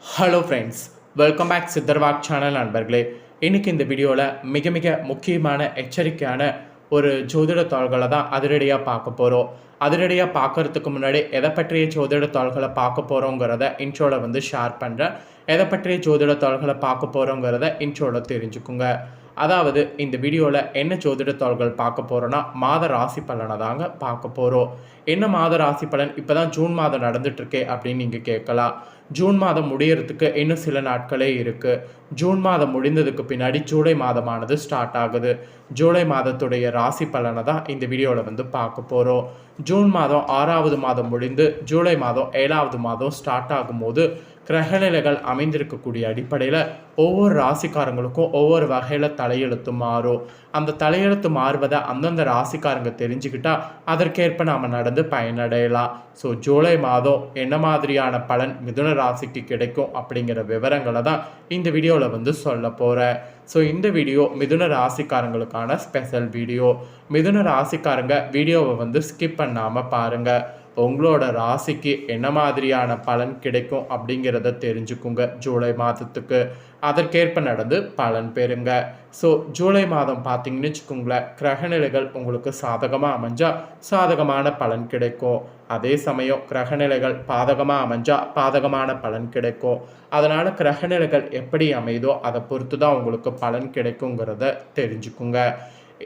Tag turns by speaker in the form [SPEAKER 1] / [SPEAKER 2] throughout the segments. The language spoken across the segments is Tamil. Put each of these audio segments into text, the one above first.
[SPEAKER 1] ஹலோ ஃப்ரெண்ட்ஸ், வெல்கம் பேக் சித்தர்வாக் சேனல் நண்பர்களே. இன்றைக்கி இந்த வீடியோவில் மிக மிக முக்கியமான எச்சரிக்கையான ஒரு ஜோதிட தாள்களை தான் அதிரடியாக பார்க்க போகிறோம். அதிரடியாக பார்க்குறதுக்கு முன்னாடி எதை பற்றிய ஜோதிட தாள்களை பார்க்க போகிறோங்கிறத இன்ட்ரோவில் வந்து ஷேர் பண்ணுறேன். எதை பற்றிய ஜோதிட தாள்களை பார்க்க போகிறோங்கிறத இன்ட்ரோவில் தெரிஞ்சுக்குங்க. அதாவது இந்த வீடியோவில் என்ன ஜோதிட தாள்கள் பார்க்க போகிறோன்னா மாத ராசி பலனை தாங்க பார்க்க போகிறோம். என்ன மாத ராசி பலன், இப்போ தான் ஜூன் மாதம் நடந்துட்டுருக்கே அப்படின்னு நீங்கள் கேட்கலாம். ஜூன் மாதம் முடியறதுக்கு இன்னும் சில நாட்களே இருக்குது. ஜூன் மாதம் முடிந்ததுக்கு பின்னாடி ஜூலை மாதமானது ஸ்டார்ட் ஆகுது. ஜூலை மாதத்துடைய ராசி பலனை தான் இந்த வீடியோவில் வந்து பார்க்க போகிறோம். ஜூன் மாதம் 6வது மாதம் முடிந்து ஜூலை மாதம் 7வது மாதம் ஸ்டார்ட் ஆகும்போது கிரகநிலைகள் அமைந்திருக்கக்கூடிய அடிப்படையில் ஒவ்வொரு ராசிக்காரங்களுக்கும் ஒவ்வொரு வகையில் தலையெழுத்து மாறும். அந்த தலையெழுத்து மாறுவதை அந்தந்த ராசிக்காரங்க தெரிஞ்சுக்கிட்டால் அதற்கேற்ப நாம் நடந்து பயனடையலாம். ஸோ ஜூலை மாதம் என்ன மாதிரியான பலன் மிதுன ராசிக்கு கிடைக்கும் அப்படிங்கிற விவரங்களை தான் இந்த வீடியோவில் வந்து சொல்ல போகிறேன். ஸோ இந்த வீடியோ மிதுன ராசிக்காரங்களுக்கான ஸ்பெஷல் வீடியோ. மிதுன ராசிக்காரங்க வீடியோவை வந்து ஸ்கிப் பண்ணாமல் பாருங்கள். உங்களோட ராசிக்கு என்ன மாதிரியான பலன் கிடைக்கும் அப்படிங்கிறத தெரிஞ்சுக்குங்க. ஜூலை மாதத்துக்கு அதற்கேற்ப நடந்து பலன் பெறுங்க. ஸோ ஜூலை மாதம் பார்த்தீங்கன்னு வச்சுக்கோங்களேன், கிரகநிலைகள் உங்களுக்கு சாதகமாக அமைஞ்சால் சாதகமான பலன் கிடைக்கும். அதே சமயம் கிரகநிலைகள் பாதகமாக அமைஞ்சால் பாதகமான பலன் கிடைக்கும். அதனால் கிரகநிலைகள் எப்படி அமைதோ அதை பொறுத்து தான் உங்களுக்கு பலன் கிடைக்குங்கிறத தெரிஞ்சுக்குங்க.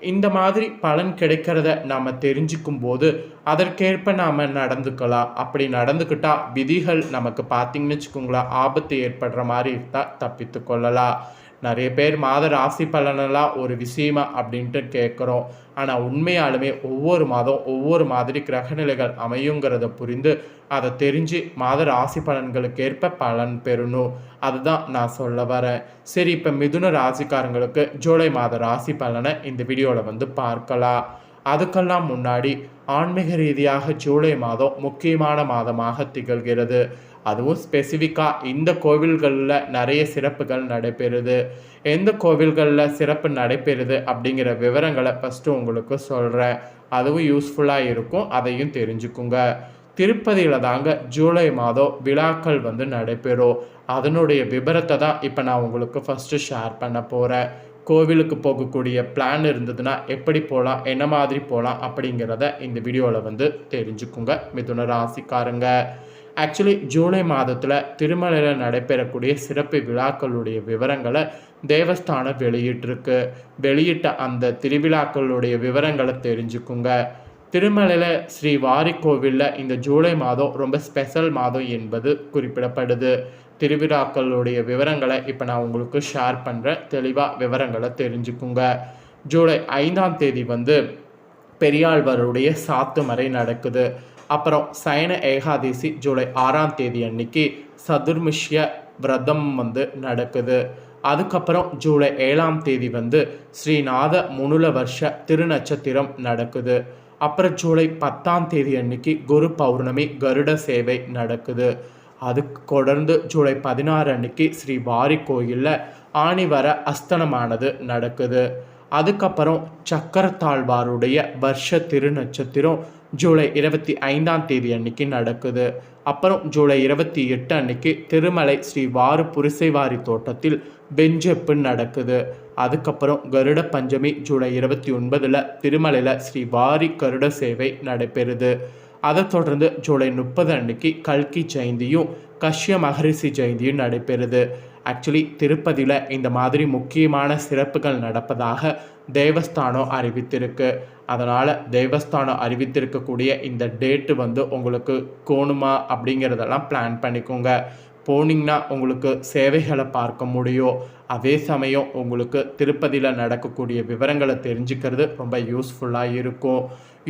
[SPEAKER 1] இந்த மாதிரி பலன் கிடைக்கிறத நாம் தெரிஞ்சுக்கும் போது அதற்கேற்ப நாம் நடந்துக்கலாம். அப்படி நடந்துக்கிட்டால் விதிகள் நமக்கு பார்த்திங்கன்னு வச்சுக்கோங்களேன், ஆபத்து ஏற்படுற மாதிரி இருந்தால் தப்பித்து கொள்ளலாம். நிறைய பேர் மாத ராசி பலனெல்லாம் ஒரு விஷயமா அப்படின்ட்டு கேட்குறோம். ஆனால் உண்மையாலுமே ஒவ்வொரு மாதம் ஒவ்வொரு மாதிரி கிரகநிலைகள் அமையுங்கிறத புரிந்து அதை தெரிஞ்சு மாத ராசி பலன்களுக்கு ஏற்ப பலன் பெறணும். அதுதான் நான் சொல்ல வரேன். சரி, இப்போ மிதுன ராசிக்காரங்களுக்கு ஜூலை மாத ராசி பலனை இந்த வீடியோவில் வந்து பார்க்கலாம். அதுக்கெல்லாம் முன்னாடி ஆன்மீக ரீதியாக ஜூலை மாதம் முக்கியமான மாதமாக திகழ்கிறது. அதுவும் ஸ்பெசிஃபிக்காக இந்த கோவில்களில் நிறைய சிறப்புகள் நடைபெறுது. எந்த கோவில்களில் சிறப்பு நடைபெறுது அப்படிங்கிற விவரங்களை ஃபஸ்ட்டு உங்களுக்கு சொல்கிறேன். அதுவும் யூஸ்ஃபுல்லாக இருக்கும், அதையும் தெரிஞ்சுக்குங்க. திருப்பதியில் தாங்க ஜூலை மாதம் விழாக்கள் வந்து நடைபெறும். அதனுடைய விபரத்தை தான் இப்போ நான் உங்களுக்கு ஃபஸ்ட்டு ஷேர் பண்ண போகிறேன். கோவிலுக்கு போகக்கூடிய பிளான் இருந்ததுன்னா எப்படி போகலாம், என்ன மாதிரி போகலாம் அப்படிங்கிறத இந்த வீடியோவில் வந்து தெரிஞ்சுக்குங்க மிதுன ராசிக்காரங்க. ஆக்சுவலி ஜூலை மாதத்தில் திருமலையில் நடைபெறக்கூடிய சிறப்பு விழாக்களுடைய விவரங்களை தேவஸ்தானம் வெளியிட்ட அந்த திருவிழாக்களுடைய விவரங்களை தெரிஞ்சுக்குங்க. திருமலையில் ஸ்ரீ வாரி கோவிலில் இந்த ஜூலை மாதம் ரொம்ப ஸ்பெஷல் மாதம் என்பது குறிப்பிடப்படுது. திருவிழாக்களுடைய விவரங்களை இப்போ நான் உங்களுக்கு ஷேர் பண்ணுறேன். தெளிவாக விவரங்களை தெரிஞ்சுக்குங்க. ஜூலை 5ஆம் தேதி வந்து பெரியாழ்வாருடைய சாத்துமறை நடக்குது. அப்புறம் சயன ஏகாதசி ஜூலை 6ஆம் தேதி அன்னைக்கு சதுர்முஷ்ய விரதம் வந்து நடக்குது. அதுக்கப்புறம் ஜூலை 7ஆம் தேதி வந்து ஸ்ரீநாத முனுல வருஷ திருநட்சத்திரம் நடக்குது. அப்புறம் ஜூலை 10ஆம் தேதி அன்னைக்கு குரு பௌர்ணமி கருட சேவை நடக்குது. அதுக்கு தொடர்ந்து ஜூலை 16 அன்னைக்கு ஸ்ரீ வாரி கோயிலில் ஆணிவர அஸ்தனமானது நடக்குது. அதுக்கப்புறம் சக்கரத்தாழ்வாருடைய வருஷ திருநட்சத்திரம் ஜூலை 25ஆம் தேதி அன்னைக்கு நடக்குது. அப்புறம் ஜூலை 28 அன்னைக்கு திருமலை ஸ்ரீ வாரு புரிசைவாரி தோட்டத்தில் பெஞ்செப்பு நடக்குது. அதுக்கப்புறம் கருட பஞ்சமி ஜூலை 29 திருமலையில் ஸ்ரீ வாரி கருட சேவை நடைபெறுது. அதை தொடர்ந்து ஜூலை 30 அன்னைக்கு கல்கி ஜெயந்தியும் கஷ்ய மகரிஷி ஜெயந்தியும் நடைபெறுது. ஆக்சுவலி திருப்பதியில் இந்த மாதிரி முக்கியமான சிறப்புகள் நடப்பதாக தேவஸ்தானம் அறிவித்திருக்கு. அதனால் தேவஸ்தானம் அறிவித்திருக்கக்கூடிய இந்த டேட்டு வந்து உங்களுக்கு கோணுமா அப்படிங்கிறதெல்லாம் பிளான் பண்ணிக்கோங்க. போனீங்கன்னா உங்களுக்கு சேவைகளை பார்க்க முடியும். அதே சமயம் உங்களுக்கு திருப்பதியில் நடக்கக்கூடிய விவரங்களை தெரிஞ்சுக்கிறது ரொம்ப யூஸ்ஃபுல்லாக இருக்கும்.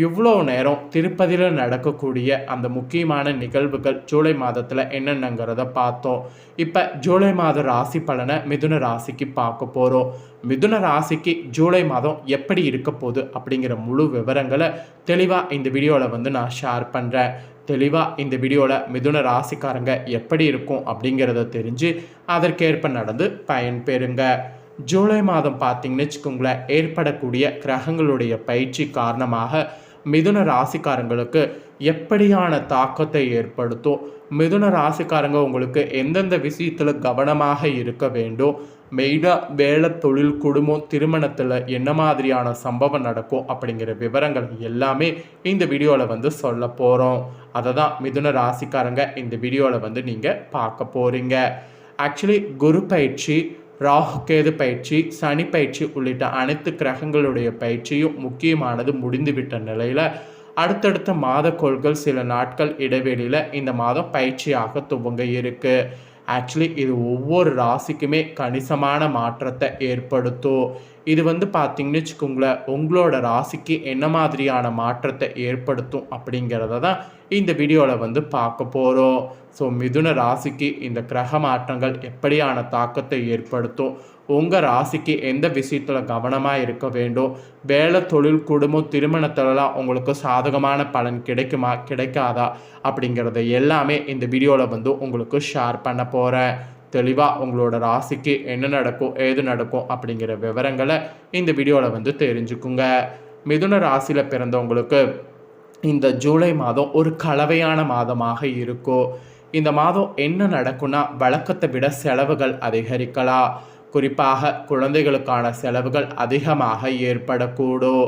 [SPEAKER 1] இவ்வளோ நேரம் திருப்பதியில் நடக்கக்கூடிய அந்த முக்கியமான நிகழ்வுகள் ஜூலை மாதத்தில் என்னென்னங்கிறத பார்த்தோம். இப்போ ஜூலை மாத ராசி பலனை மிதுன ராசிக்கு பார்க்க போகிறோம். மிதுன ராசிக்கு ஜூலை மாதம் எப்படி இருக்க போகுது அப்படிங்கிற முழு விவரங்களை தெளிவாக இந்த வீடியோவில் வந்து நான் ஷேர் பண்ணுறேன். தெளிவாக இந்த வீடியோவில் மிதுன ராசிக்காரங்க எப்படி இருக்கும் அப்படிங்கிறத தெரிஞ்சு அதற்கேற்ப நடந்து பயன் பெறுங்க. ஜூலை மாதம் பார்த்திங்கன்னு வச்சுக்கோங்களேன், ஏற்படக்கூடிய கிரகங்களுடைய பயிற்சி காரணமாக மிதுன ராசிக்காரங்களுக்கு எப்படியான தாக்கத்தை ஏற்படுத்தும், மிதுன ராசிக்காரங்க உங்களுக்கு எந்தெந்த விஷயத்தில் கவனமாக இருக்க வேண்டும், மெயினாக வேலை, தொழில், குடும்பம், திருமணத்தில் என்ன மாதிரியான சம்பவம் நடக்கும் அப்படிங்கிற விவரங்கள் எல்லாமே இந்த வீடியோவில் சொல்ல போகிறோம். அதை தான் மிதுன ராசிக்காரங்க இந்த வீடியோவில் நீங்கள் பார்க்க போகிறீங்க. ஆக்சுவலி குரு பயிற்சி, ராகு கேது பயிற்சி, சனி பயிற்சி உள்ளிட்ட அனைத்து கிரகங்களுடைய பயிற்சியும் முக்கியமானது முடிந்துவிட்ட நிலையில் அடுத்தடுத்த மாதக்கோள்கள் சில நாட்கள் இடைவெளியில் இந்த மாதம் பயிற்சியாக துவங்க இருக்கு. ஆக்சுவலி இது ஒவ்வொரு ராசிக்குமே கணிசமான மாற்றத்தை ஏற்படுத்தும். இது பார்த்தீங்கன்னு வச்சுக்கோங்களேன், உங்களோட ராசிக்கு என்ன மாதிரியான மாற்றத்தை ஏற்படுத்தும் அப்படிங்கிறத தான் இந்த வீடியோவில் பார்க்க போகிறோம். ஸோ மிதுன ராசிக்கு இந்த கிரக மாற்றங்கள் எப்படியான தாக்கத்தை ஏற்படுத்தும், உங்கள் ராசிக்கு எந்த விஷயத்தில் கவனமாக இருக்க வேண்டும், வேலை, தொழில், குடும்பம், திருமணத்திலலாம் உங்களுக்கு சாதகமான பலன் கிடைக்குமா கிடைக்காதா அப்படிங்கிறத எல்லாமே இந்த வீடியோவில் உங்களுக்கு ஷேர் பண்ண போகிறேன். தெளிவாக உங்களோட ராசிக்கு என்ன நடக்கும், ஏது நடக்கும் அப்படிங்கிற விவரங்களை இந்த வீடியோவில் தெரிஞ்சுக்குங்க. மிதுன ராசியில் பிறந்தவங்களுக்கு இந்த ஜூலை மாதம் ஒரு கலவையான மாதமாக இருக்கும். இந்த மாதம் என்ன நடக்கும்னா, வழக்கத்தை விட செலவுகள் அதிகரிக்கலாம். குறிப்பாக குழந்தைகளுக்கான செலவுகள் அதிகமாக ஏற்படக்கூடும்.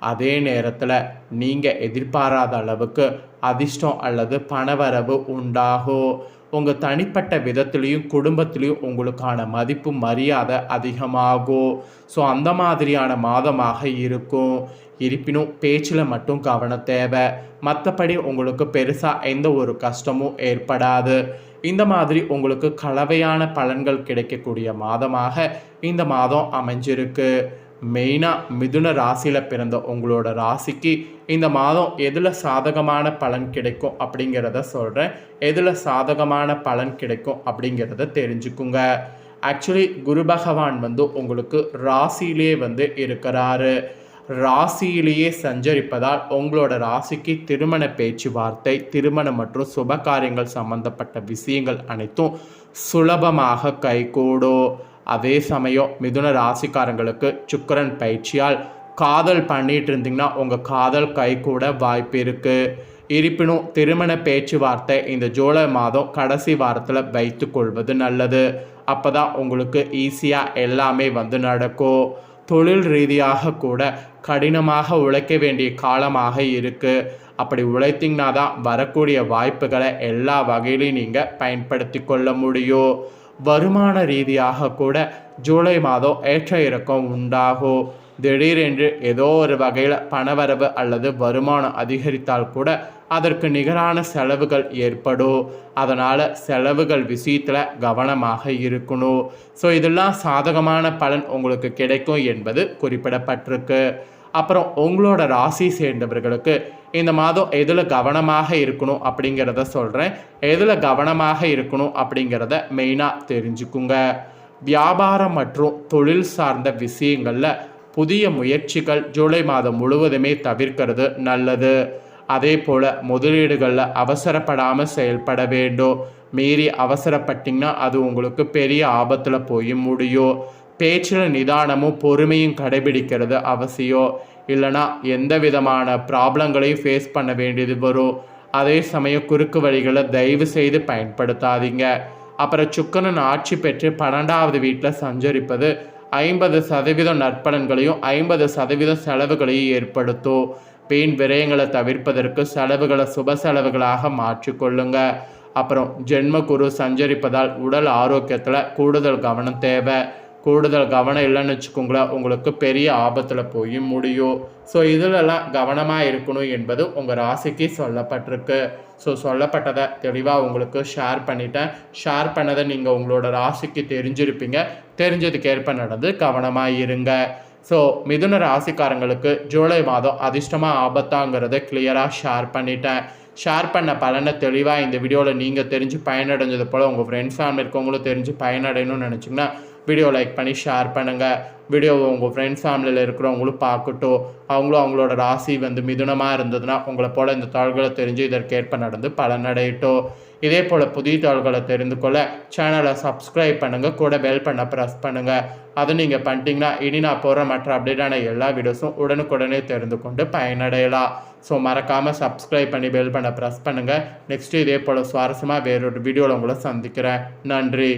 [SPEAKER 1] அதே நேரத்தில் நீங்கள் எதிர்பாராத அளவுக்கு அதிர்ஷ்டம் அல்லது பணவரவு உண்டாகும். உங்கள் தனிப்பட்ட விதத்துலேயும் குடும்பத்துலேயும் உங்களுக்கான மதிப்பு மரியாதை அதிகமாகும். ஸோ அந்த மாதிரியான மாதமாக இருக்கும். இருப்பினும் பேச்சில் மட்டும் கவனம் தேவை. மற்றபடி உங்களுக்கு பெருசாக எந்த ஒரு கஷ்டமும் ஏற்படாது. இந்த மாதிரி உங்களுக்கு கலவையான பலன்கள் கிடைக்கக்கூடிய மாதமாக இந்த மாதம் அமைஞ்சிருக்கு. மெயினாக மிதுன ராசியில் பிறந்த உங்களோட ராசிக்கு இந்த மாதம் எதில் சாதகமான பலன் கிடைக்கும் அப்படிங்கிறத சொல்கிறேன். எதில் சாதகமான பலன் கிடைக்கும் அப்படிங்கிறத தெரிஞ்சுக்குங்க. ஆக்சுவலி குரு பகவான் உங்களுக்கு ராசியிலே இருக்கிறாரு. ராசியிலேயே சஞ்சரிப்பதால் உங்களோட ராசிக்கு திருமண பேச்சுவார்த்தை, திருமணம் மற்றும் சுப காரியங்கள் சம்பந்தப்பட்ட விஷயங்கள் அனைத்தும் சுலபமாக கைகூடும். அதே சமயம் மிதுன ராசிக்காரங்களுக்கு சுக்கிரன் பயிற்சியால் காதல் பண்ணிட்டு இருந்தீங்கன்னா உங்கள் காதல் கைகூட வாய்ப்பு இருக்குது. இருப்பினும் திருமண பேச்சுவார்த்தை இந்த ஜூலை மாதம் கடைசி வாரத்தில் வைத்து கொள்வது நல்லது. அப்போ தான் உங்களுக்கு ஈஸியாக எல்லாமே நடக்கும். தொழில் ரீதியாக கூட கடினமாக உழைக்க வேண்டிய காலமாக இருக்குது. அப்படி உழைத்திங்கன்னா தான் வரக்கூடிய வாய்ப்புகளை எல்லா வகையிலையும் நீங்கள் பயன்படுத்தி கொள்ள முடியும். வருமான ரீதியாக கூட ஜூலை மாதம் ஏற்ற இறக்கம் உண்டாகும். திடீரென்று ஏதோ ஒரு வகையில் பணவரவு அல்லது வருமானம் அதிகரித்தால் கூட அதற்கு நிகரான செலவுகள் ஏற்படும். அதனால் செலவுகள் விஷயத்தில் கவனமாக இருக்கணும். ஸோ இதெல்லாம் சாதகமான பலன் உங்களுக்கு கிடைக்கும் என்பது குறிப்பிடப்பட்டிருக்கு. அப்புறம் உங்களோட ராசி சேர்ந்தவர்களுக்கு இந்த மாதம் எதில் கவனமாக இருக்கணும் அப்படிங்கிறத சொல்கிறேன். எதில் கவனமாக இருக்கணும் அப்படிங்கிறத மெயினாக தெரிஞ்சுக்குங்க. வியாபாரம் மற்றும் தொழில் சார்ந்த விஷயங்களில் புதிய முயற்சிகள் ஜூலை மாதம் முழுவதுமே தவிர்க்கிறது நல்லது. அதே போல் முதலீடுகளில் அவசரப்படாமல் செயல்பட வேண்டும். மீறி அவசரப்பட்டிங்கன்னா அது உங்களுக்கு பெரிய ஆபத்தில் போய் முடியும். பேச்சில் நிதானமும் பொறுமையும் கடைபிடிக்கிறது அவசியம். இல்லைனா எந்த விதமான ப்ராப்ளங்களையும் ஃபேஸ் பண்ண வேண்டியது வரும். அதே சமயம் குறுக்கு வழிகளை தயவு செய்து பயன்படுத்தாதீங்க. அப்புறம் சுக்கிரன் ஆட்சி பெற்று 12வது வீட்டில் சஞ்சரிப்பது 50% நற்பலன்களையும் 50% செலவுகளையும் ஏற்படுத்தும். வீண் விரயங்களை தவிர்ப்பதற்கு செலவுகளை சுப செலவுகளாக மாற்றிக்கொள்ளுங்க. அப்புறம் ஜென்ம குரு சஞ்சரிப்பதால் உடல் ஆரோக்கியத்தில் கூடுதல் கவனம் தேவை. கூடுதல் கவனம் இல்லைன்னு வச்சுக்கோங்களேன், உங்களுக்கு பெரிய ஆபத்தில் போய் முடியும். ஸோ இதிலெல்லாம் கவனமாக இருக்கணும் என்பது உங்கள் ராசிக்கு சொல்லப்பட்டிருக்கு. ஸோ சொல்லப்பட்டதை தெளிவாக உங்களுக்கு ஷேர் பண்ணிட்டேன். ஷேர் பண்ணதை நீங்கள் உங்களோட ராசிக்கு தெரிஞ்சிருப்பீங்க. தெரிஞ்சதுக்கேற்ப நடந்து கவனமாக இருங்க. ஸோ மிதுன ராசிக்காரங்களுக்கு ஜூலை மாதம் அதிர்ஷ்டமாக ஆபத்தாங்கிறத கிளியராக ஷேர் பண்ணிட்டேன். ஷேர் பண்ண பலனை தெளிவாக இந்த வீடியோவில் நீங்கள் தெரிஞ்சு பயனடைஞ்சது போல் உங்கள் ஃப்ரெண்ட்ஸ் ஃபேமிலி இருக்கவங்களும் தெரிஞ்சு பயனடையணும்னு நினச்சிங்கன்னா வீடியோ லைக் பண்ணி ஷேர் பண்ணுங்கள். வீடியோவை உங்கள் ஃப்ரெண்ட்ஸ் ஃபேமிலியில் இருக்கிறவங்களும் பார்க்கட்டும். அவங்களும் அவங்களோட ராசி மிதுனமாக இருந்ததுன்னா உங்களை போல் இந்த தாள்களை தெரிஞ்சு இதற்கேற்ப நடந்து பலனடையட்டும். இதே போல் புதிய தகவல்களை தெரிந்து கொள்ள சேனலை சப்ஸ்கிரைப் பண்ணுங்கள், கூட பெல் பண்ண ப்ரெஸ் பண்ணுங்கள். அதை நீங்கள் பண்ணிட்டீங்கன்னா இனி நான் போகிற மற்ற அப்டேட்டான எல்லா வீடியோஸும் உடனுக்குடனே தெரிந்து கொண்டு பயனடையலாம். ஸோ மறக்காமல் சப்ஸ்கிரைப் பண்ணி பெல் பண்ண ப்ரெஸ் பண்ணுங்கள். நெக்ஸ்ட்டு இதே போல் சுவாரஸ்யமாக வேறொரு வீடியோவில் உங்களை சந்திக்கிறேன். நன்றி.